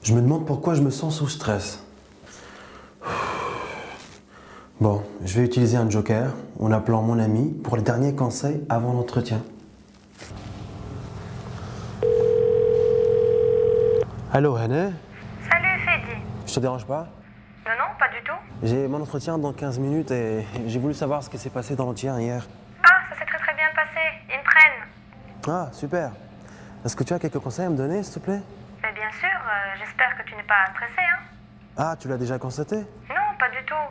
Je me demande pourquoi je me sens sous stress. Bon, je vais utiliser un joker en appelant mon ami pour les derniers conseils avant l'entretien. Allô, Hannah? Salut Fedi. Je te dérange pas? Non, non, pas du tout. J'ai mon entretien dans 15 minutes et j'ai voulu savoir ce qui s'est passé dans l'entretien hier. Ah, ça s'est très très bien passé. Ils me prennent. Ah, super. Est-ce que tu as quelques conseils à me donner, s'il te plaît? Mais bien sûr, j'espère que tu n'es pas stressé, hein. Ah, tu l'as déjà constaté? Non, pas du tout.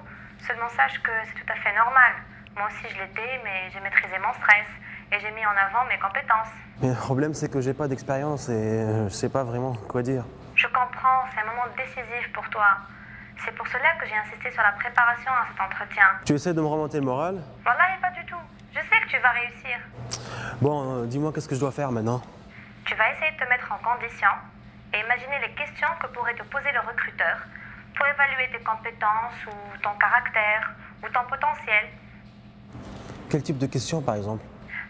Seulement sache que c'est tout à fait normal. Moi aussi je l'étais, mais j'ai maîtrisé mon stress et j'ai mis en avant mes compétences. Mais le problème, c'est que j'ai pas d'expérience et je sais pas vraiment quoi dire. Je comprends, c'est un moment décisif pour toi. C'est pour cela que j'ai insisté sur la préparation à cet entretien. Tu essaies de me remonter le moral? Voilà, et pas du tout. Je sais que tu vas réussir. Bon, dis-moi qu'est-ce que je dois faire maintenant? Tu vas essayer de te mettre en condition et imaginer les questions que pourrait te poser le recruteur pour évaluer tes compétences ou ton caractère ou ton potentiel. Quel type de questions, par exemple?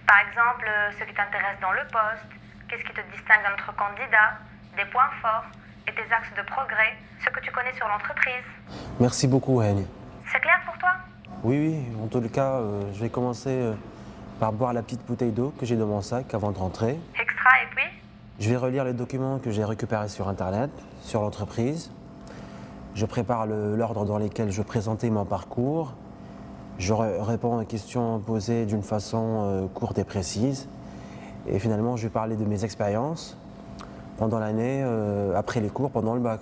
Par exemple, ce qui t'intéresse dans le poste, qu'est-ce qui te distingue d'un autre candidat, des points forts et tes axes de progrès, ce que tu connais sur l'entreprise. Merci beaucoup, Haigne. C'est clair pour toi? Oui, oui, en tout cas, je vais commencer par boire la petite bouteille d'eau que j'ai dans mon sac avant de rentrer. Extra, et puis? Je vais relire les documents que j'ai récupérés sur Internet, sur l'entreprise. Je prépare l'ordre dans lequel je présentais mon parcours. Je réponds aux questions posées d'une façon courte et précise. Et finalement, je vais parler de mes expériences pendant l'année, après les cours, pendant le bac.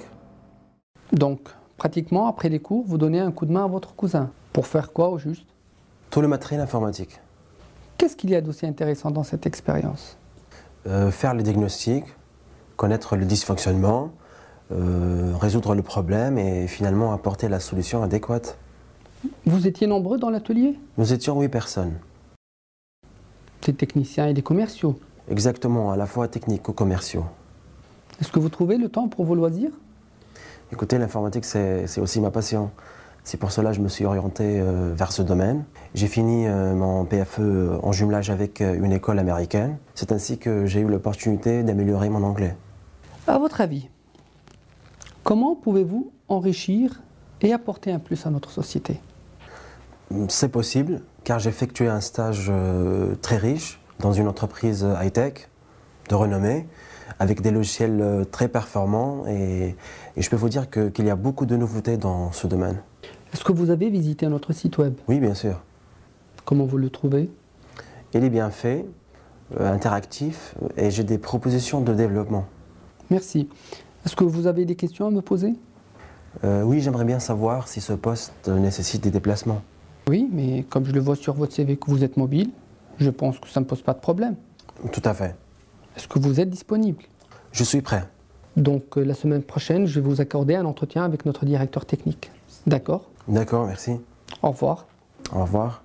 Donc, pratiquement, après les cours, vous donnez un coup de main à votre cousin. Pour faire quoi, au juste? Tout le matériel informatique. Qu'est-ce qu'il y a d'aussi intéressant dans cette expérience? Faire le diagnostic, connaître le dysfonctionnement, résoudre le problème et finalement apporter la solution adéquate. Vous étiez nombreux dans l'atelier? Nous étions 8 personnes. Des techniciens et des commerciaux. Exactement, à la fois techniques que commerciaux. Est-ce que vous trouvez le temps pour vos loisirs? Écoutez, l'informatique, c'est aussi ma passion. C'est pour cela que je me suis orienté vers ce domaine. J'ai fini mon PFE en jumelage avec une école américaine. C'est ainsi que j'ai eu l'opportunité d'améliorer mon anglais. À votre avis, comment pouvez-vous enrichir et apporter un plus à notre société? C'est possible, car j'ai effectué un stage très riche dans une entreprise high-tech de renommée, avec des logiciels très performants et je peux vous dire qu'il y a beaucoup de nouveautés dans ce domaine. Est-ce que vous avez visité notre site web? Oui, bien sûr. Comment vous le trouvez? Il est bien fait, interactif et j'ai des propositions de développement. Merci. Est-ce que vous avez des questions à me poser? Oui, j'aimerais bien savoir si ce poste nécessite des déplacements. Oui, mais comme je le vois sur votre CV que vous êtes mobile, je pense que ça ne pose pas de problème. Tout à fait. Est-ce que vous êtes disponible? Je suis prêt. Donc la semaine prochaine, je vais vous accorder un entretien avec notre directeur technique. D'accord? D'accord, merci. Au revoir. Au revoir.